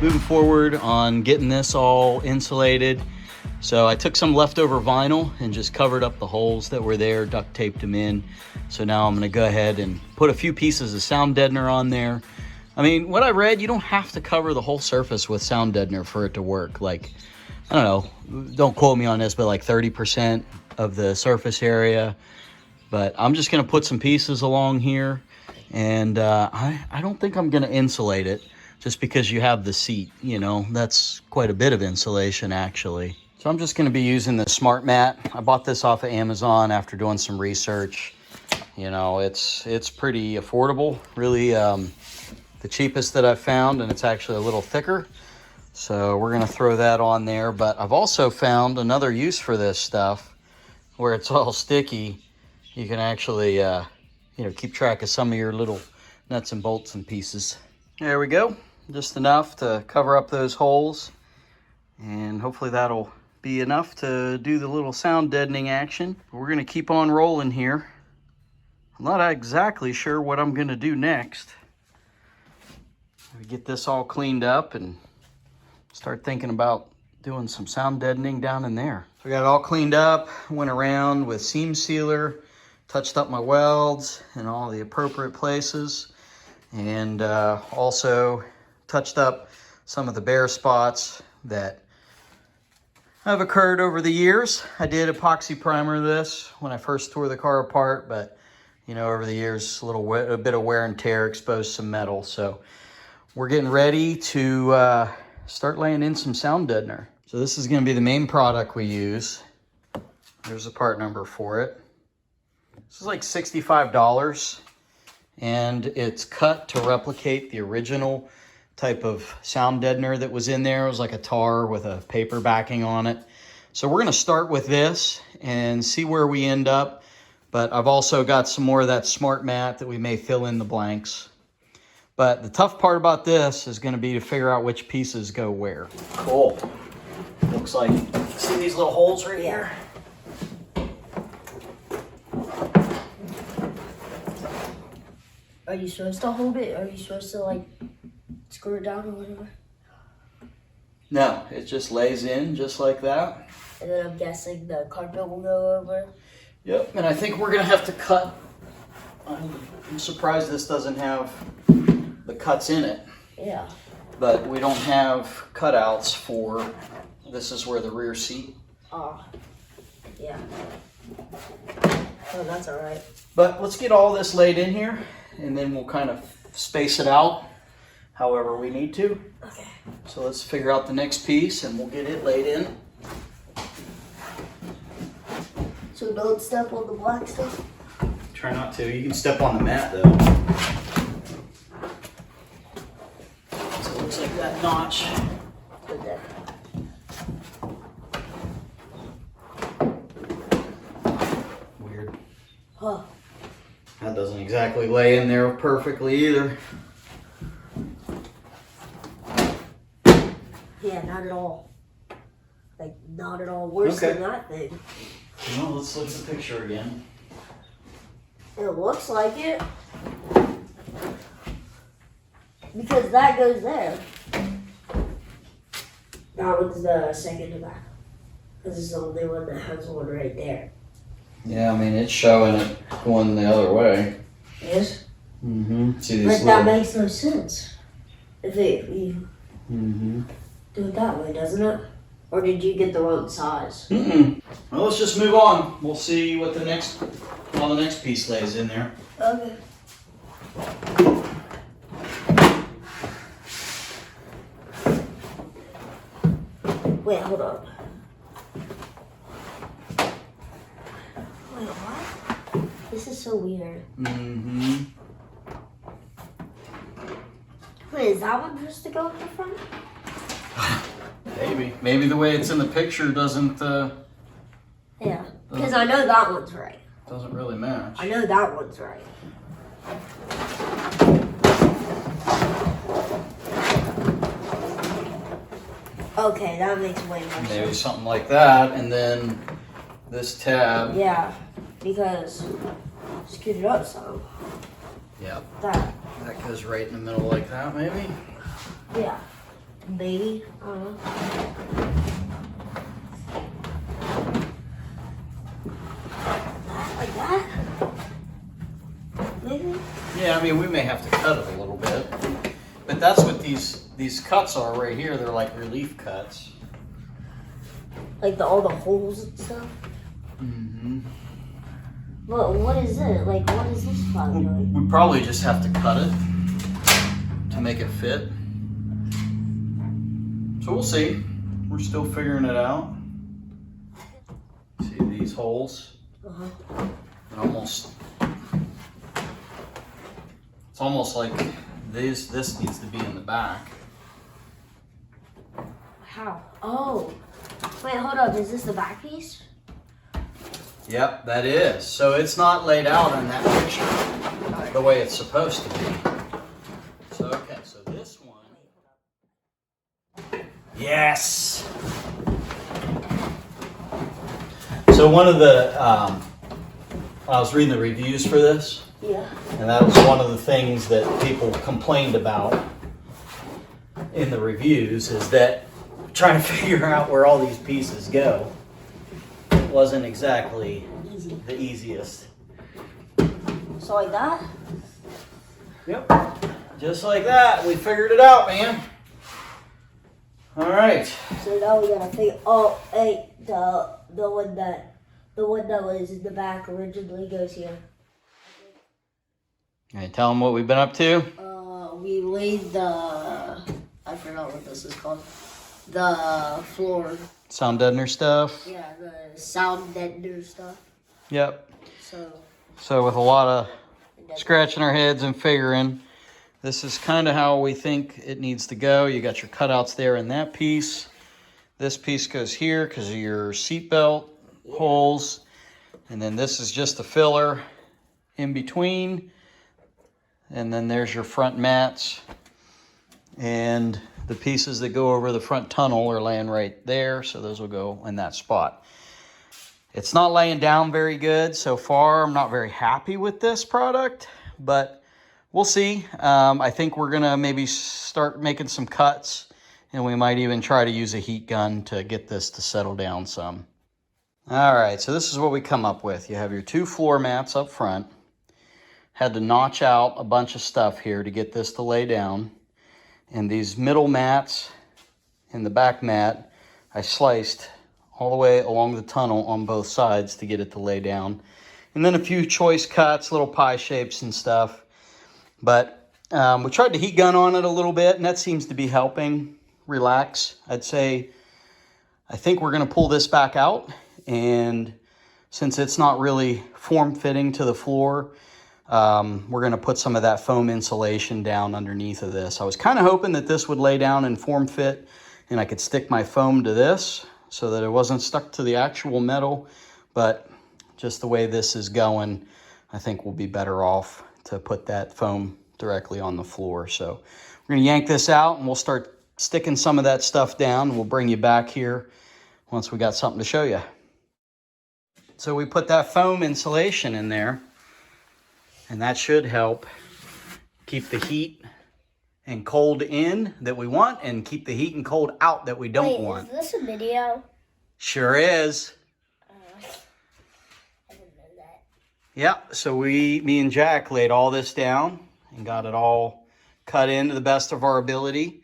moving forward on getting this all insulated. So I took some leftover vinyl and just covered up the holes that were there, duct taped them in. So now I'm gonna go ahead and put a few pieces of sound deadener on there. I mean, what I read, you don't have to cover the whole surface with sound deadener for it to work. Like, I don't know, don't quote me on this, but like 30% of the surface area. But I'm just gonna put some pieces along here, and I don't think I'm gonna insulate it just because you have the seat, you know, that's quite a bit of insulation actually. So I'm just gonna be using the smart mat. I bought this off of Amazon after doing some research. You know, it's pretty affordable, really the cheapest that I've found, and it's actually a little thicker. So we're gonna throw that on there. But I've also found another use for this stuff where it's all sticky. You can actually, you know, keep track of some of your little nuts and bolts and pieces. There we go, just enough to cover up those holes. And hopefully that'll be enough to do the little sound deadening action. We're gonna keep on rolling here. I'm not exactly sure what I'm gonna do next. Get this all cleaned up and start thinking about doing some sound deadening down in there. So I got it all cleaned up, went around with seam sealer, touched up my welds in all the appropriate places, and also touched up some of the bare spots that have occurred over the years. I did epoxy primer this when I first tore the car apart, but you know, over the years, a bit of wear and tear exposed some metal. So we're getting ready to start laying in some sound deadener. So this is gonna be the main product we use. There's a part number for it. This is like $65, and it's cut to replicate the original type of sound deadener that was in there. It was like a tar with a paper backing on it. So we're gonna start with this and see where we end up. But I've also got some more of that smart mat that we may fill in the blanks. But the tough part about this is gonna be to figure out which pieces go where. Cool. Looks like, see these little holes right here? Are you supposed to hold it? Or are you supposed to like screw it down or whatever? No, it just lays in just like that. And then I'm guessing the carpet will go over. Yep, and I think we're gonna have to cut. I'm surprised this doesn't have the cuts in it. Yeah. But we don't have cutouts for, this is where the rear seat. Oh, yeah. Oh, that's all right. But let's get all this laid in here, and then we'll kind of space it out however we need to. Okay. So let's figure out the next piece, and we'll get it laid in. So don't step on the black stuff? Try not to. You can step on the mat though. So it looks like that notch. Good there. Weird. Huh. That doesn't exactly lay in there perfectly either. Yeah, not at all. Like, not at all. Worse than that thing. Well, let's look at the picture again. It looks like it. Because that goes there. That one's the second to back. This is the only one that has one right there. Yeah, I mean, it's showing it going the other way. Yes? Mm-hmm. See these But little... that makes no sense. If you do it that way, doesn't it? Or did you get the wrong size? Well, let's just move on. We'll see what the next piece lays in there. Okay. Wait, hold on. Wait, what? This is so weird. Mm-hmm. Wait, is that one supposed to go in the front? Maybe the way it's in the picture doesn't Yeah, because I know that one's right. doesn't really match. I know that one's right. Okay, that makes way more sense. Maybe something like that, and then this tab. Yeah, because scoot it up some. Yeah. That. That goes right in the middle like that, maybe. Yeah. Maybe. Like that? Maybe? Yeah, I mean, we may have to cut it a little bit. But that's what these cuts are right here. They're like relief cuts. Like all the holes and stuff? Mm-hmm. But what is it? Like, what is this part doing? We probably just have to cut it to make it fit. So we'll see. We're still figuring it out. See these holes? It's almost like this needs to be in the back. How? Oh. Wait, hold up. Is this the back piece? Yep, that is. So it's not laid out in that picture the way it's supposed to be. So, okay, so this one. Yes! So one of the, I was reading the reviews for this. Yeah. And that was one of the things that people complained about in the reviews, is that trying to figure out where all these pieces go wasn't exactly the easiest. So like that? Yep. Just like that. We figured it out, man. All right. So now we gotta figure. Oh, hey, the one that was in the back originally goes here. Okay, tell them what we've been up to. We laid I forgot what this is called. The floor. Sound deadener stuff. Yeah, the sound deadener stuff. Yep. So with a lot of scratching our heads and figuring, this is kind of how we think it needs to go. You got your cutouts there in that piece. This piece goes here because of your seatbelt holes. And then this is just a filler in between. And then there's your front mats. And the pieces that go over the front tunnel are laying right there. So those will go in that spot. It's not laying down very good so far. I'm not very happy with this product, but we'll see. I think we're gonna maybe start making some cuts, and we might even try to use a heat gun to get this to settle down some. All right, so this is what we come up with. You have your two floor mats up front. Had to notch out a bunch of stuff here to get this to lay down. And these middle mats and the back mat, I sliced all the way along the tunnel on both sides to get it to lay down. And then a few choice cuts, little pie shapes and stuff. But we tried the heat gun on it a little bit, and that seems to be helping relax. I'd say, I think we're gonna pull this back out, and since it's not really form-fitting to the floor, we're gonna put some of that foam insulation down underneath of this. I was kind of hoping that this would lay down and form fit, and I could stick my foam to this so that it wasn't stuck to the actual metal, but just the way this is going, I think we'll be better off to put that foam directly on the floor. So we're gonna yank this out, and we'll start sticking some of that stuff down. We'll bring you back here once we got something to show you. So we put that foam insulation in there, and that should help keep the heat and cold in that we want, and keep the heat and cold out that we don't want. Is this a video? Sure is. I didn't know that. Yep, so me and Jack laid all this down and got it all cut in to the best of our ability.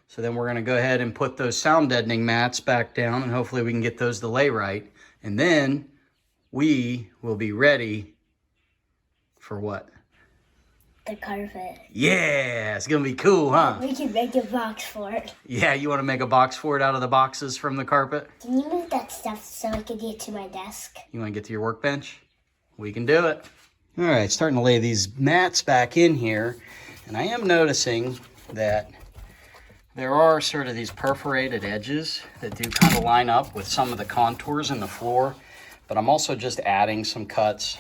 So then we're gonna go ahead and put those sound deadening mats back down, and hopefully we can get those to lay right. And then we will be ready for what? The carpet. Yeah, it's gonna be cool, huh? We can make a box for it. Yeah, you wanna make a box for it out of the boxes from the carpet? Can you move that stuff so I can get to my desk? You wanna get to your workbench? We can do it. All right, starting to lay these mats back in here, and I am noticing that there are sort of these perforated edges that do kind of line up with some of the contours in the floor, but I'm also just adding some cuts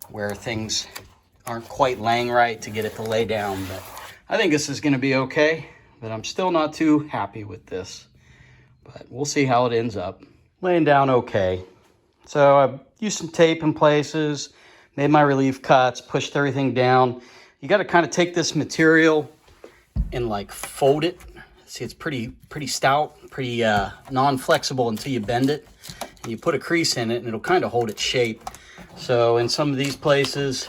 where things aren't quite laying right to get it to lay down. But I think this is gonna be okay, but I'm still not too happy with this. But we'll see how it ends up. Laying down okay. So I used some tape in places, made my relief cuts, pushed everything down. You gotta kind of take this material and like fold it See, it's pretty stout, pretty non-flexible until you bend it. And you put a crease in it and it'll kind of hold its shape. So in some of these places,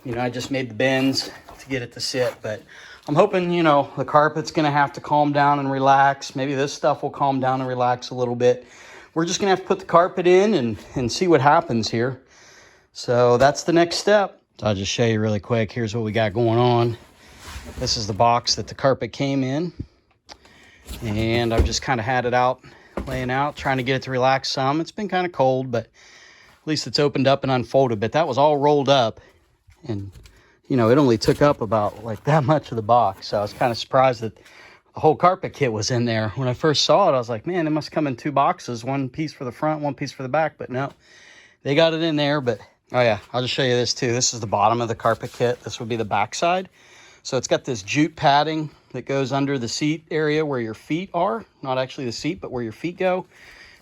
you know, I just made the bends to get it to sit, but I'm hoping, you know, the carpet's gonna have to calm down and relax. Maybe this stuff will calm down and relax a little bit. We're just gonna have to put the carpet in and see what happens here. So that's the next step. So I'll just show you really quick. Here's what we got going on. This is the box that the carpet came in. And I've just kind of had it out, laying out, trying to get it to relax some. It's been kind of cold, but at least it's opened up and unfolded. But that was all rolled up. And, you know, it only took up about like that much of the box. So I was kind of surprised that the whole carpet kit was in there. When I first saw it, I was like, man, it must come in 2 boxes. One piece for the front, one piece for the back. But no, they got it in there. But, oh yeah, I'll just show you this too. This is the bottom of the carpet kit. This would be the back side. So it's got this jute padding that goes under the seat area where your feet are. Not actually the seat, but where your feet go.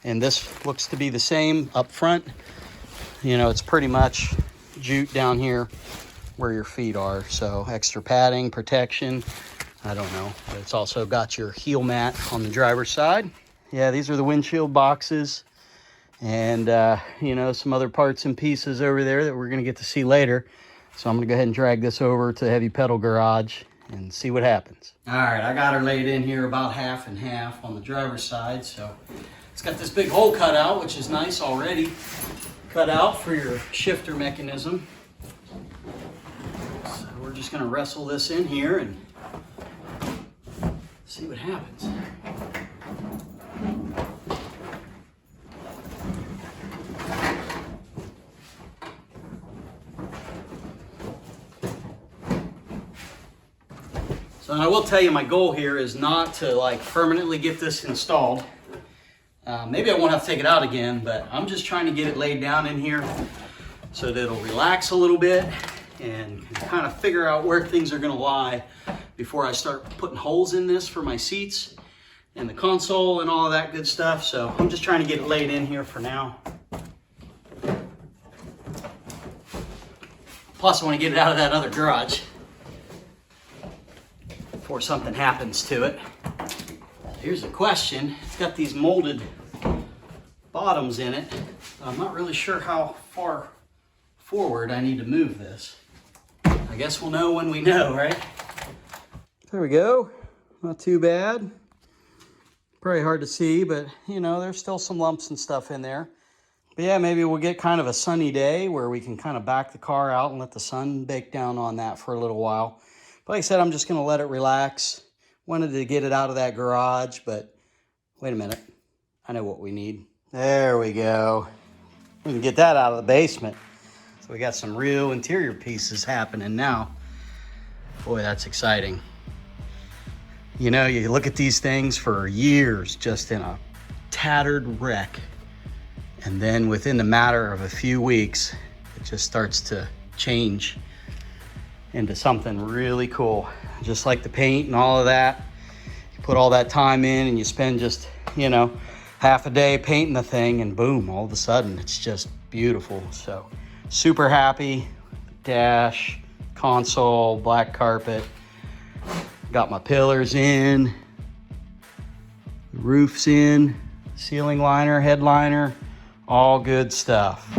And this looks to be the same up front. You know, it's pretty much jute down here where your feet are. So extra padding, protection. I don't know. But it's also got your heel mat on the driver's side. Yeah, these are the windshield boxes. And, you know, some other parts and pieces over there that we're going to get to see later. So I'm going to go ahead and drag this over to the heavy pedal garage and see what happens. All right, I got her laid in here about half and half on the driver's side. So it's got this big hole cut out, which is nice already. Cut out for your shifter mechanism. So we're just going to wrestle this in here and see what happens. So I will tell you, my goal here is not to like permanently get this installed. Maybe I won't have to take it out again, but I'm just trying to get it laid down in here so that it'll relax a little bit and kind of figure out where things are going to lie before I start putting holes in this for my seats and the console and all of that good stuff. So I'm just trying to get it laid in here for now. Plus I want to get it out of that other garage before something happens to it. Here's a question. It's got these molded bottoms in it. I'm not really sure how far forward I need to move this. I guess we'll know when we know, right? There we go. Not too bad. Probably hard to see, but you know, there's still some lumps and stuff in there. But yeah, maybe we'll get kind of a sunny day where we can kind of back the car out and let the sun bake down on that for a little while. But like I said, I'm just going to let it relax. Wanted to get it out of that garage, but wait a minute. I know what we need. There we go. We can get that out of the basement. So we got some real interior pieces happening now. Boy, that's exciting. You know, you look at these things for years just in a tattered wreck. And then within the matter of a few weeks, it just starts to change into something really cool. Just like the paint and all of that. You put all that time in and you spend just, you know, half a day painting the thing and boom, all of a sudden it's just beautiful. So super happy. Dash, console, black carpet. Got my pillars in. Roof's in. Ceiling liner, headliner, all good stuff.